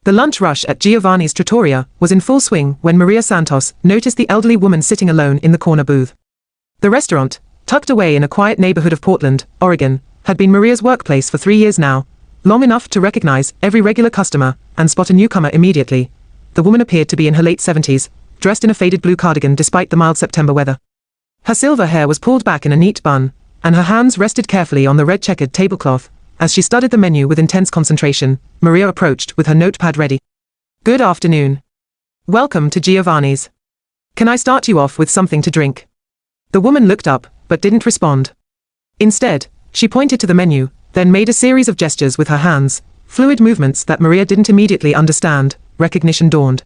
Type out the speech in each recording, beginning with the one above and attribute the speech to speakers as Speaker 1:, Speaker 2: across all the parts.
Speaker 1: The lunch rush at Giovanni's Trattoria was in full swing when Maria Santos noticed the elderly woman sitting alone in the corner booth. The restaurant, tucked away in a quiet neighborhood of Portland, Oregon, had been Maria's workplace for 3 years now, long enough to recognize every regular customer and spot a newcomer immediately. The woman appeared to be in her late 70s, dressed in a faded blue cardigan despite the mild September weather. Her silver hair was pulled back in a neat bun, and her hands rested carefully on the red checkered tablecloth. As she studied the menu with intense concentration, Maria approached with her notepad ready. "Good afternoon. Welcome to Giovanni's. Can I start you off with something to drink?" The woman looked up, but didn't respond. Instead, she pointed to the menu, then made a series of gestures with her hands, fluid movements that Maria didn't immediately understand. Recognition dawned.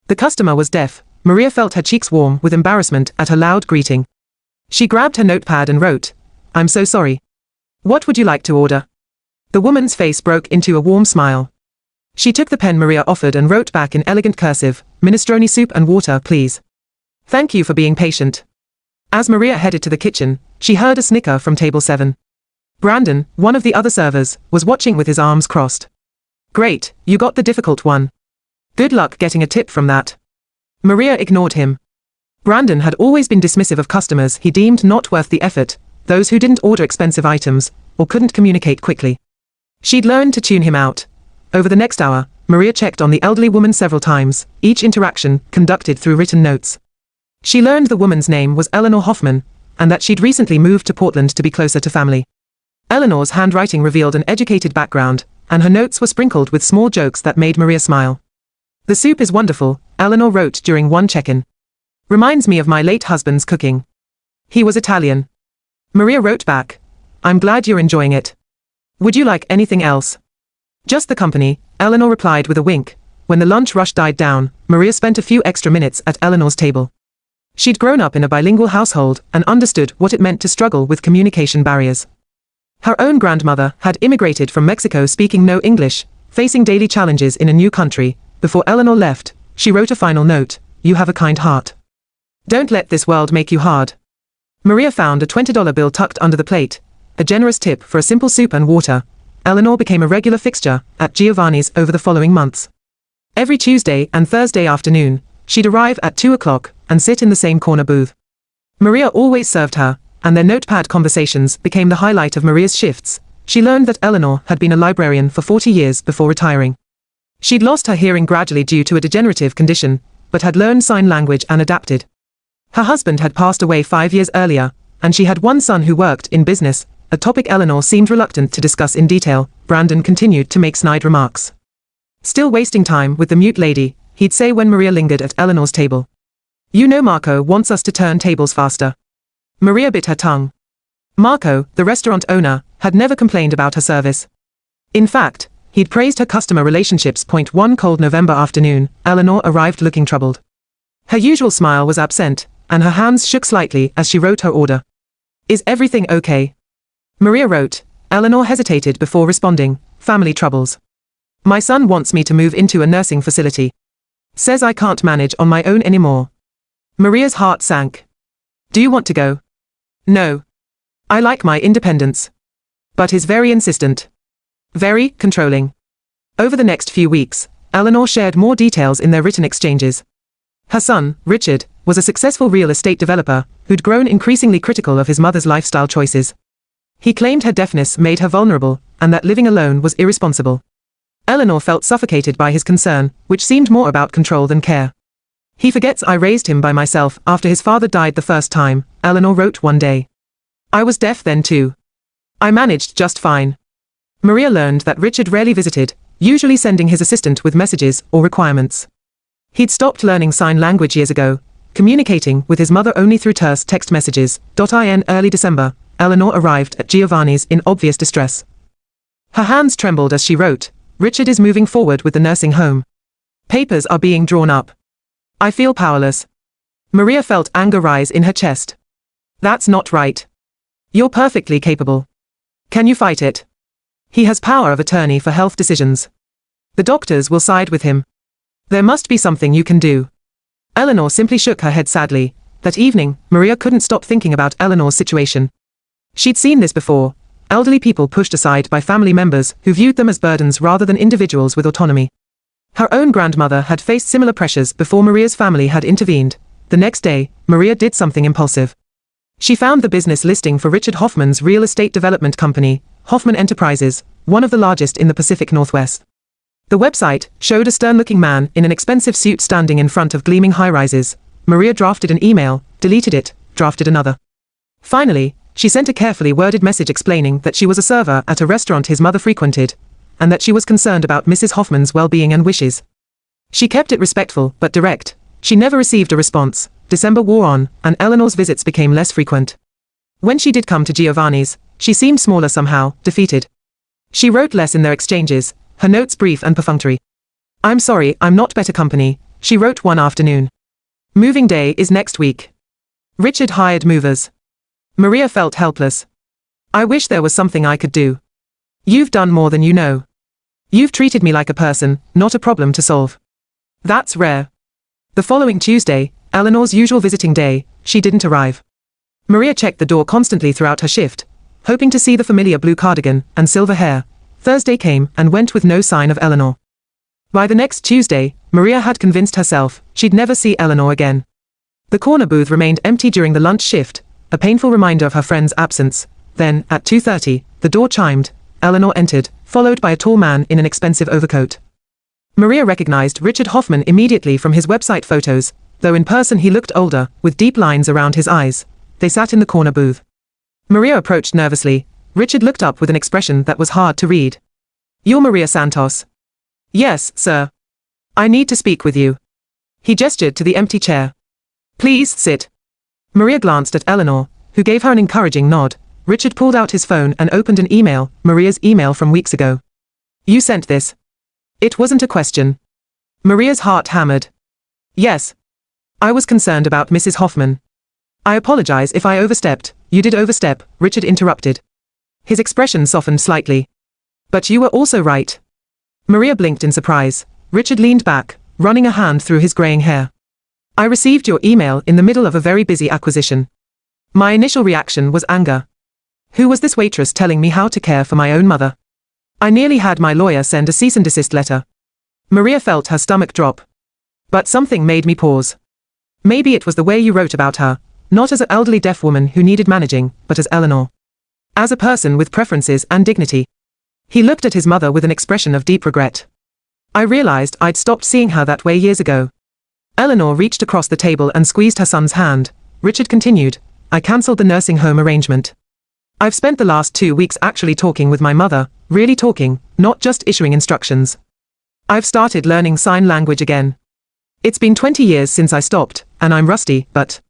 Speaker 1: The customer was deaf. Maria felt her cheeks warm with embarrassment at her loud greeting. She grabbed her notepad and wrote, "I'm so sorry. What would you like to order?" The woman's face broke into a warm smile. She took the pen Maria offered and wrote back in elegant cursive, "Minestrone soup and water, please. Thank you for being patient." As Maria headed to the kitchen, she heard a snicker from table 7. Brandon, one of the other servers, was watching with his arms crossed. "Great, you got the difficult one. Good luck getting a tip from that." Maria ignored him. Brandon had always been dismissive of customers he deemed not worth the effort, those who didn't order expensive items, or couldn't communicate quickly. She'd learned to tune him out. Over the next hour, Maria checked on the elderly woman several times, each interaction conducted through written notes. She learned the woman's name was Eleanor Hoffman, and that she'd recently moved to Portland to be closer to family. Eleanor's handwriting revealed an educated background, and her notes were sprinkled with small jokes that made Maria smile. "The soup is wonderful," Eleanor wrote during one check-in. "Reminds me of my late husband's cooking. He was Italian." Maria wrote back, "I'm glad you're enjoying it. Would you like anything else?" "Just the company," Eleanor replied with a wink. When the lunch rush died down, Maria spent a few extra minutes at Eleanor's table. She'd grown up in a bilingual household and understood what it meant to struggle with communication barriers. Her own grandmother had immigrated from Mexico speaking no English, facing daily challenges in a new country. Before Eleanor left, she wrote a final note, "You have a kind heart. Don't let this world make you hard." Maria found a $20 bill tucked under the plate, a generous tip for a simple soup and water. Eleanor became a regular fixture at Giovanni's over the following months. Every Tuesday and Thursday afternoon, she'd arrive at 2 o'clock and sit in the same corner booth. Maria always served her, and their notepad conversations became the highlight of Maria's shifts. She learned that Eleanor had been a librarian for 40 years before retiring. She'd lost her hearing gradually due to a degenerative condition, but had learned sign language and adapted. Her husband had passed away 5 years earlier, and she had one son who worked in business, a topic Eleanor seemed reluctant to discuss in detail. Brandon continued to make snide remarks. "Still wasting time with the mute lady," he'd say when Maria lingered at Eleanor's table. "You know Marco wants us to turn tables faster." Maria bit her tongue. Marco, the restaurant owner, had never complained about her service. In fact, he'd praised her customer relationships. One cold November afternoon, Eleanor arrived looking troubled. Her usual smile was absent, and her hands shook slightly as she wrote her order. "Is everything okay?" Maria wrote. Eleanor hesitated before responding, "Family troubles. My son wants me to move into a nursing facility. Says I can't manage on my own anymore." Maria's heart sank. "Do you want to go?" "No. I like my independence. But he's very insistent. Very controlling." Over the next few weeks, Eleanor shared more details in their written exchanges. Her son, Richard, was a successful real estate developer who'd grown increasingly critical of his mother's lifestyle choices. He claimed her deafness made her vulnerable, and that living alone was irresponsible. Eleanor felt suffocated by his concern, which seemed more about control than care. "He forgets I raised him by myself after his father died the first time," Eleanor wrote one day. "I was deaf then too. I managed just fine." Maria learned that Richard rarely visited, usually sending his assistant with messages or requirements. He'd stopped learning sign language years ago, communicating with his mother only through terse text messages. In early December, Eleanor arrived at Giovanni's in obvious distress. Her hands trembled as she wrote, "Richard is moving forward with the nursing home. Papers are being drawn up. I feel powerless." Maria felt anger rise in her chest. "That's not right. You're perfectly capable. Can you fight it? He has power of attorney for health decisions. The doctors will side with him. There must be something you can do." Eleanor simply shook her head sadly. That evening, Maria couldn't stop thinking about Eleanor's situation. She'd seen this before, elderly people pushed aside by family members who viewed them as burdens rather than individuals with autonomy. Her own grandmother had faced similar pressures before Maria's family had intervened. The next day, Maria did something impulsive. She found the business listing for Richard Hoffman's real estate development company, Hoffman Enterprises, one of the largest in the Pacific Northwest. The website showed a stern-looking man in an expensive suit standing in front of gleaming high-rises. Maria drafted an email, deleted it, drafted another. Finally, she sent a carefully worded message explaining that she was a server at a restaurant his mother frequented, and that she was concerned about Mrs. Hoffman's well-being and wishes. She kept it respectful but direct. She never received a response. December wore on, and Eleanor's visits became less frequent. When she did come to Giovanni's, she seemed smaller somehow, defeated. She wrote less in their exchanges, her notes brief and perfunctory. "I'm sorry, I'm not better company," she wrote one afternoon. "Moving day is next week. Richard hired movers." Maria felt helpless. "I wish there was something I could do. You've done more than you know. You've treated me like a person, not a problem to solve. That's rare." The following Tuesday, Eleanor's usual visiting day, she didn't arrive. Maria checked the door constantly throughout her shift, hoping to see the familiar blue cardigan and silver hair. Thursday came and went with no sign of Eleanor. By the next Tuesday, Maria had convinced herself she'd never see Eleanor again. The corner booth remained empty during the lunch shift, a painful reminder of her friend's absence. Then, at 2:30, the door chimed. Eleanor entered, followed by a tall man in an expensive overcoat. Maria recognized Richard Hoffman immediately from his website photos, though in person he looked older, with deep lines around his eyes. They sat in the corner booth. Maria approached nervously. Richard looked up with an expression that was hard to read. "You're Maria Santos?" "Yes, sir. I need to speak with you." He gestured to the empty chair. "Please, sit." Maria glanced at Eleanor, who gave her an encouraging nod. Richard pulled out his phone and opened an email, Maria's email from weeks ago. "You sent this?" It wasn't a question. Maria's heart hammered. "Yes. I was concerned about Mrs. Hoffman. I apologize if I overstepped." "You did overstep," Richard interrupted. His expression softened slightly. "But you were also right." Maria blinked in surprise. Richard leaned back, running a hand through his graying hair. "I received your email in the middle of a very busy acquisition. My initial reaction was anger. Who was this waitress telling me how to care for my own mother? I nearly had my lawyer send a cease and desist letter." Maria felt her stomach drop. "But something made me pause. Maybe it was the way you wrote about her, not as an elderly deaf woman who needed managing, but as Eleanor. As a person with preferences and dignity." He looked at his mother with an expression of deep regret. "I realized I'd stopped seeing her that way years ago." Eleanor reached across the table and squeezed her son's hand. Richard continued, "I cancelled the nursing home arrangement. I've spent the last 2 weeks actually talking with my mother, really talking, not just issuing instructions. I've started learning sign language again. It's been 20 years since I stopped, and I'm rusty, but..."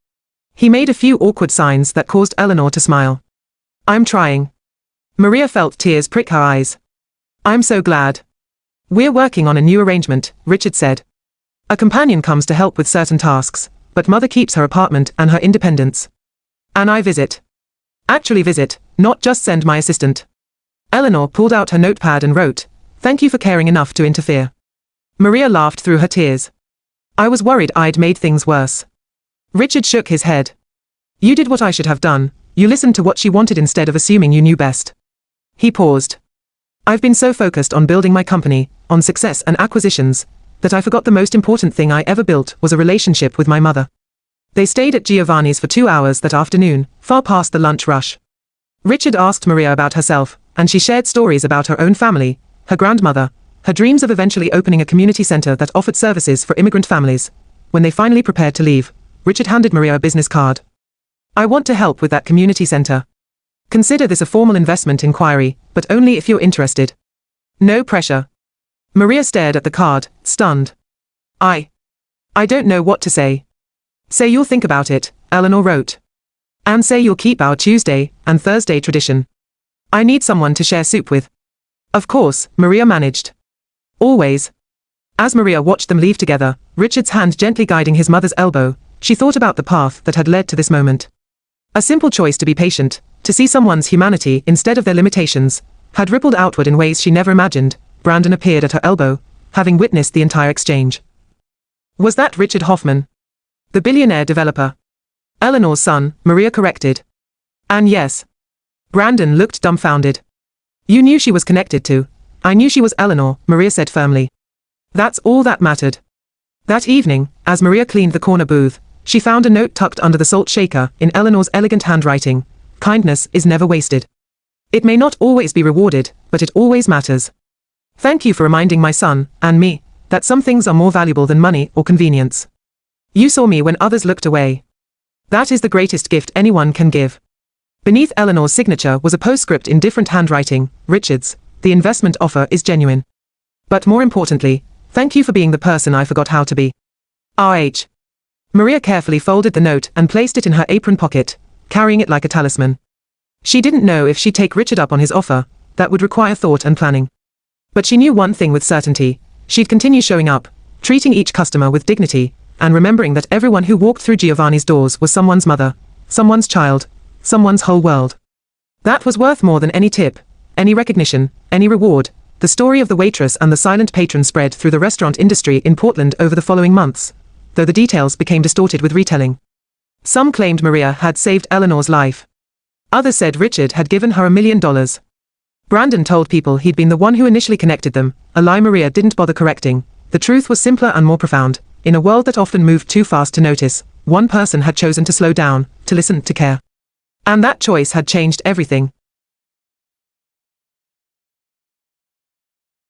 Speaker 1: He made a few awkward signs that caused Eleanor to smile. "I'm trying." Maria felt tears prick her eyes. "I'm so glad. We're working on a new arrangement," Richard said. "A companion comes to help with certain tasks, but mother keeps her apartment and her independence. And I visit. Actually visit, not just send my assistant." Eleanor pulled out her notepad and wrote, "Thank you for caring enough to interfere." Maria laughed through her tears. "I was worried I'd made things worse." Richard shook his head. "You did what I should have done. You listened to what she wanted instead of assuming you knew best." He paused. "I've been so focused on building my company, on success and acquisitions, that I forgot the most important thing I ever built was a relationship with my mother." They stayed at Giovanni's for 2 hours that afternoon, far past the lunch rush. Richard asked Maria about herself, and she shared stories about her own family, her grandmother, her dreams of eventually opening a community center that offered services for immigrant families. When they finally prepared to leave, Richard handed Maria a business card. "I want to help with that community center. Consider this a formal investment inquiry, but only if you're interested. No pressure." Maria stared at the card, stunned. I don't know what to say." "Say you'll think about it," Eleanor wrote. "And say you'll keep our Tuesday and Thursday tradition. I need someone to share soup with." "Of course," Maria managed. "Always." As Maria watched them leave together, Richard's hand gently guiding his mother's elbow, she thought about the path that had led to this moment. A simple choice to be patient, to see someone's humanity instead of their limitations, had rippled outward in ways she never imagined. Brandon appeared at her elbow, having witnessed the entire exchange. Was that Richard Hoffman? The billionaire developer? Eleanor's son, Maria corrected. And yes. Brandon looked dumbfounded. "You knew she was connected to." "I knew she was Eleanor," Maria said firmly. That's all that mattered. That evening, as Maria cleaned the corner booth, she found a note tucked under the salt shaker in Eleanor's elegant handwriting. Kindness is never wasted. It may not always be rewarded, but it always matters. Thank you for reminding my son, and me, that some things are more valuable than money or convenience. You saw me when others looked away. That is the greatest gift anyone can give. Beneath Eleanor's signature was a postscript in different handwriting. Richards, the investment offer is genuine. But more importantly, thank you for being the person I forgot how to be. R.H. Maria carefully folded the note and placed it in her apron pocket, carrying it like a talisman. She didn't know if she'd take Richard up on his offer. That would require thought and planning. But she knew one thing with certainty. She'd continue showing up, treating each customer with dignity, and remembering that everyone who walked through Giovanni's doors was someone's mother, someone's child, someone's whole world. That was worth more than any tip, any recognition, any reward. The story of the waitress and the silent patron spread through the restaurant industry in Portland over the following months, though the details became distorted with retelling. Some claimed Maria had saved Eleanor's life. Others said Richard had given her $1 million. Brandon told people he'd been the one who initially connected them, a lie Maria didn't bother correcting. The truth was simpler and more profound. In a world that often moved too fast to notice, one person had chosen to slow down, to listen, to care. And that choice had changed everything.